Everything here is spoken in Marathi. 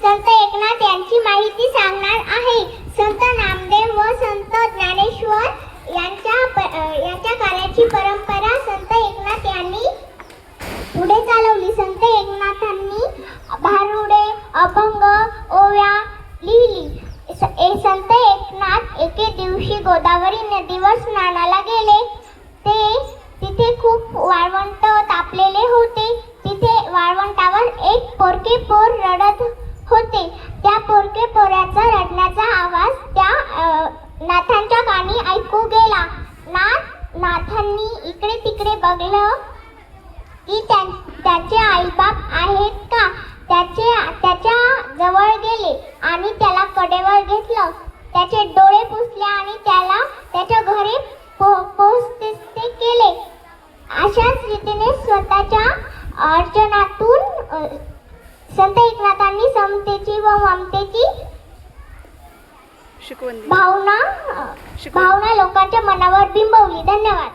संत एकनाथ यांची माहिती सांगणार आहे. संत नामदेव व संत ज्ञानेश्वर यांच्या कार्याची परंपरा संत एकनाथ यांनी पुढे चालवली. संत एकनाथांनी भारुडे, अभंग, ओव्या लिहिली. संत एकनाथ एके दिवशी गोदावरी नदीवर स्नानाला गेले. तिथे खूप वाळवंट तापलेले होते. तिथे वाळवंटावर एक पोरके पोर रडत होते. त्या पोरके पोराचा रडण्याचा आवाज त्या नाथांच्या कानी ऐकू गेला. नाथांनी इकडे तिकडे बघलं की त्याचे आईबाप आहेत का. त्याच्या जवळ गेले आणि त्याला कडेवर घेतलं. त्याचे डोळे पुसले आणि त्याला त्याच्या घरी पोहोचते केले. अशाच रीतीने स्वतःच्या अर्चनातून संत एकनाथांनी समतेची व ममतेची भावना लोकांच्या मनावर बिंबवली. धन्यवाद.